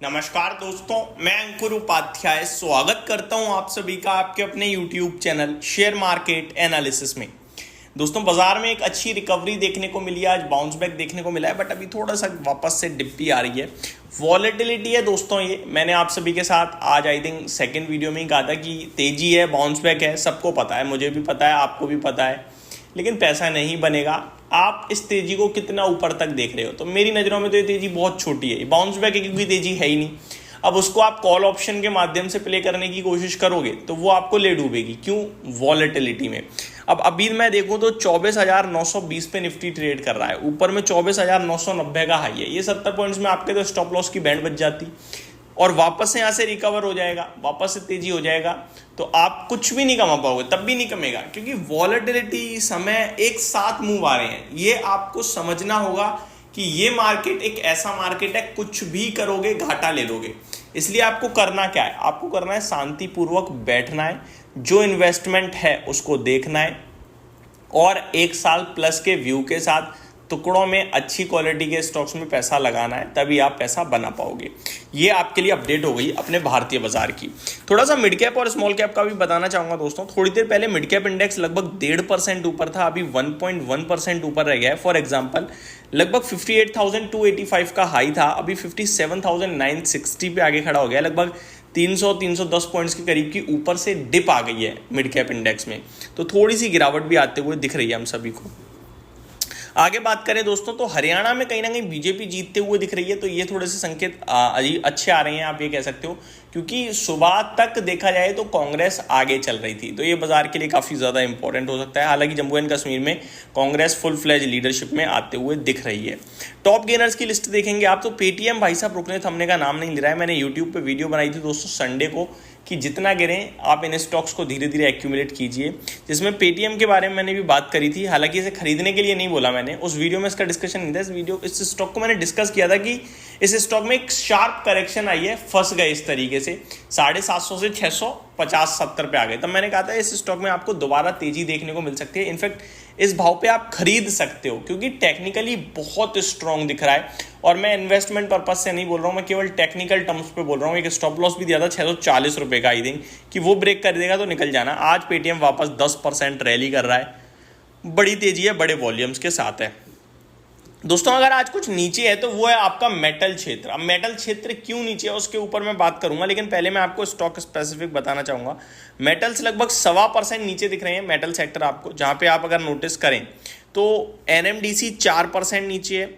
नमस्कार दोस्तों, मैं अंकुर उपाध्याय स्वागत करता हूं आप सभी का आपके अपने YouTube channel share market analysis में। दोस्तों, बाजार में एक अच्छी रिकवरी देखने को मिली है, आज बाउंस बैक देखने को मिला है, बट अभी थोड़ा सा वापस से डिप भी आ रही है। वॉलेटिलिटी है दोस्तों, ये मैंने आप सभी के साथ आज आई थिंक सेकेंड वीडियो में ही कहा था कि तेजी है, बाउंस बैक है, सबको पता है, मुझे भी पता है, आपको भी पता है, लेकिन पैसा नहीं बनेगा। आप इस तेजी को कितना ऊपर तक देख रहे हो? तो मेरी नज़रों में तो ये तेजी बहुत छोटी है, बाउंस बैक की कोई तेजी है ही नहीं। अब उसको आप कॉल ऑप्शन के माध्यम से प्ले करने की कोशिश करोगे तो वो आपको ले डूबेगी। क्यों? वॉलेटिलिटी में। अब अभी मैं देखूं तो 24,920 पे निफ्टी ट्रेड कर रहा है, ऊपर में 24,990 का हाई है। ये 70 पॉइंट्स में आपके तो स्टॉप लॉस की बैंड बच जाती और वापस से यहाँ से रिकवर हो जाएगा, वापस से तेजी हो जाएगा, तो आप कुछ भी नहीं कमा पाओगे, तब भी नहीं कमेगा, क्योंकि वॉलेटिलिटी समय एक साथ मूव आ रहे हैं। ये आपको समझना होगा कि ये मार्केट एक ऐसा मार्केट है, कुछ भी करोगे घाटा ले लोगे। इसलिए आपको करना क्या है? आपको करना है शांतिपूर्वक बैठना है, जो इन्वेस्टमेंट है उसको देखना है और 1 साल प्लस के व्यू के साथ टुकड़ों में अच्छी क्वालिटी के स्टॉक्स में पैसा लगाना है, तभी आप पैसा बना पाओगे। ये आपके लिए अपडेट हो गई अपने भारतीय बाजार की। थोड़ा सा मिड कैप और स्मॉल कैप का भी बताना चाहूंगा दोस्तों। थोड़ी देर पहले मिड कैप इंडेक्स लगभग 1.5% ऊपर था, अभी 1.1% ऊपर रह गया है। फॉर एग्जांपल, लगभग 58,285 का हाई था, अभी 57,960 पे आगे खड़ा हो गया। लगभग 300-310 पॉइंट्स के करीब की ऊपर से डिप आ गई है मिड कैप इंडेक्स में, तो थोड़ी सी गिरावट भी आते हुए दिख रही है हम सभी को। आगे बात करें दोस्तों, तो हरियाणा में कहीं ना कहीं बीजेपी जीतते हुए दिख रही है, तो ये थोड़े से संकेत अच्छे आ रहे हैं, आप ये कह सकते हो, क्योंकि सुबह तक देखा जाए तो कांग्रेस आगे चल रही थी, तो ये बाजार के लिए काफ़ी ज़्यादा इंपॉर्टेंट हो सकता है। हालांकि जम्मू एंड कश्मीर में कांग्रेस फुल फ्लेज लीडरशिप में आते हुए दिख रही है। टॉप गेनर्स की लिस्ट देखेंगे आप तो पेटीएम भाई साहब रुकने थमने का नाम नहीं ले रहा है। मैंने यूट्यूब पर वीडियो बनाई थी दोस्तों संडे को कि जितना गिरें आप इन स्टॉक्स को धीरे धीरे एक्यूमुलेट कीजिए, जिसमें पेटीएम के बारे में मैंने भी बात करी थी। हालांकि इसे खरीदने के लिए नहीं बोला मैंने, उस वीडियो में इसका डिस्कशन नहीं था। इस स्टॉक को मैंने डिस्कस किया था कि इस स्टॉक में एक शार्प करेक्शन आई है, फंस गए इस तरीके से, 750 से 650-70 पे आ गए। तब मैंने कहा था इस स्टॉक में आपको दोबारा तेजी देखने को मिल सकती है। इनफैक्ट इस भाव पे आप खरीद सकते हो, क्योंकि टेक्निकली बहुत स्ट्रॉन्ग दिख रहा है। और मैं इन्वेस्टमेंट पर्पज से नहीं बोल रहा हूँ, मैं केवल टेक्निकल टर्म्स पे बोल रहा हूँ। एक स्टॉप लॉस भी दिया था 640 रुपये का, आई थिंक कि वो ब्रेक कर देगा तो निकल जाना। आज पेटीएम वापस 10% रैली कर रहा है, बड़ी तेजी है, बड़े वॉल्यूम्स के साथ है दोस्तों। अगर आज कुछ नीचे है तो वो है आपका मेटल क्षेत्र। अब मेटल क्षेत्र क्यों नीचे है उसके ऊपर मैं बात करूंगा, लेकिन पहले मैं आपको स्टॉक स्पेसिफिक बताना चाहूंगा। मेटल्स लगभग 1.25% नीचे दिख रहे हैं मेटल सेक्टर आपको, जहां पे आप अगर नोटिस करें तो एनएमडीसी 4% नीचे है,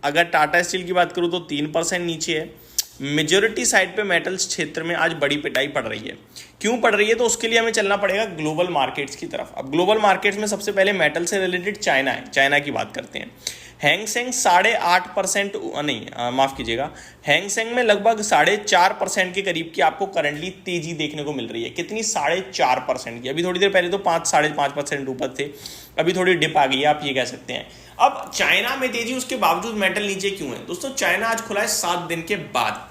अगर टाटा स्टील की बात करूं तो 3% नीचे है। मेजोरिटी साइड पे मेटल्स क्षेत्र में आज बड़ी पिटाई पड़ रही है। क्यों पड़ रही है? तो उसके लिए हमें चलना पड़ेगा ग्लोबल मार्केट्स की तरफ। अब ग्लोबल मार्केट्स में सबसे पहले मेटल से रिलेटेड चाइना है, चाइना की बात करते हैं। हैंगसेंग 8.5% नहीं, माफ कीजिएगा, हैंगसेंग में लगभग 4.5% के करीब की आपको करंटली तेजी देखने को मिल रही है। कितनी? 4.5% की। अभी थोड़ी देर पहले तो 5-5.5% ऊपर थे, अभी थोड़ी डिप आ गई है, आप ये कह सकते हैं। अब चाइना में तेजी, उसके बावजूद मेटल नीचे क्यों है दोस्तों? चाइना आज खुला है 7 दिन के बाद,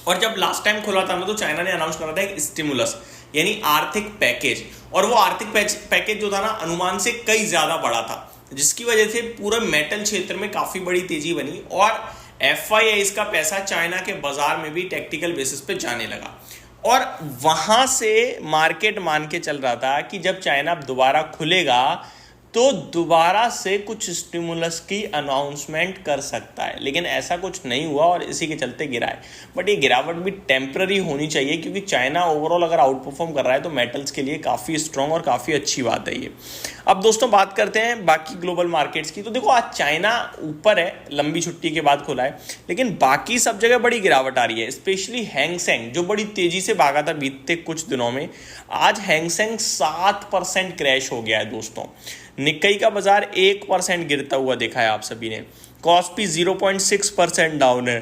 और जब लास्ट टाइम खुला था ना तो चाइना ने अनाउंस करा था एक स्टिमुलस, यानी आर्थिक पैकेज, और वो आर्थिक पैकेज जो था ना अनुमान से कई ज्यादा बड़ा था, जिसकी वजह से पूरे मेटल क्षेत्र में काफी बड़ी तेजी बनी और एफआईआई का पैसा चाइना के बाजार में भी टेक्निकल बेसिस पे जाने लगा। और वहां से मार्केट मान के चल रहा था कि जब चाइना दोबारा खुलेगा तो दोबारा से कुछ स्टिमुलस की अनाउंसमेंट कर सकता है, लेकिन ऐसा कुछ नहीं हुआ और इसी के चलते गिरा है। बट ये गिरावट भी टेम्पररी होनी चाहिए, क्योंकि चाइना ओवरऑल अगर आउट परफॉर्म कर रहा है तो मेटल्स के लिए काफ़ी स्ट्रॉन्ग और काफ़ी अच्छी बात है ये। अब दोस्तों बात करते हैं बाकी ग्लोबल मार्केट्स की। तो देखो आज चाइना ऊपर है, लंबी छुट्टी के बाद खुला है, लेकिन बाकी सब जगह बड़ी गिरावट आ रही है। स्पेशली हैंगसेंग जो बड़ी तेजी से भागा था बीते कुछ दिनों में, आज हैंगसेंग 7% क्रैश हो गया है दोस्तों। निक्कई का बाजार 1% गिरता हुआ देखा है आप सभी ने। कॉस्पी 0.6% डाउन है,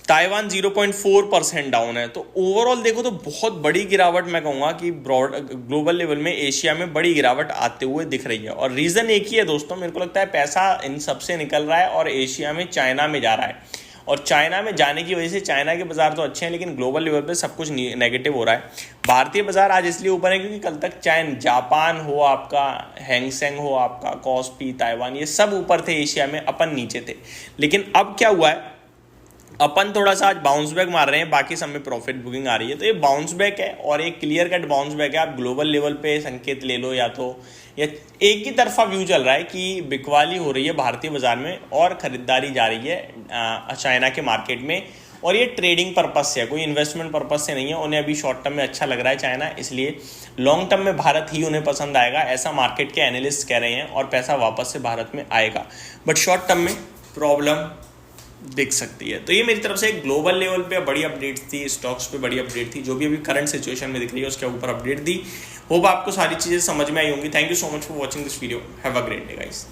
ताइवान 0.4% डाउन है। तो ओवरऑल देखो तो बहुत बड़ी गिरावट मैं कहूँगा कि ब्रॉड ग्लोबल लेवल में एशिया में बड़ी गिरावट आते हुए दिख रही है। और रीज़न एक ही है दोस्तों, मेरे को लगता है पैसा इन सबसे निकल रहा है और एशिया में चाइना में जा रहा है। और चाइना में जाने की वजह से चाइना के बाजार तो अच्छे हैं, लेकिन ग्लोबल लेवल पे सब कुछ नेगेटिव हो रहा है। भारतीय बाजार आज इसलिए ऊपर है क्योंकि कल तक चाहे जापान हो आपका, हैंगसेंग हो आपका, कॉस्पी, ताइवान, ये सब ऊपर थे एशिया में, अपन नीचे थे। लेकिन अब क्या हुआ है, अपन थोड़ा सा आज बाउंस बैक मार रहे हैं, बाकी सब में प्रॉफिट बुकिंग आ रही है। तो ये बाउंस बैक है और एक क्लियर कट बाउंस बैक है। आप ग्लोबल लेवल पे संकेत ले लो या एक ही तरफा व्यू चल रहा है कि बिकवाली हो रही है भारतीय बाजार में और खरीदारी जा रही है चाइना के मार्केट में, और ये ट्रेडिंग पर्पज से है, कोई इन्वेस्टमेंट पर्पज से नहीं है। उन्हें अभी शॉर्ट टर्म में अच्छा लग रहा है चाइना, इसलिए लॉन्ग टर्म में भारत ही उन्हें पसंद आएगा, ऐसा मार्केट के एनालिस्ट कह रहे हैं, और पैसा वापस से भारत में आएगा। बट शॉर्ट टर्म में प्रॉब्लम दिख सकती है। तो ये मेरी तरफ से एक ग्लोबल लेवल पे बड़ी अपडेट थी, स्टॉक्स पे बड़ी अपडेट थी, जो भी अभी करंट सिचुएशन में दिख रही है उसके ऊपर अपडेट दी। होप आपको सारी चीज़ें समझ में आई होंगी। Thank you so much for watching this video. Have a great day guys.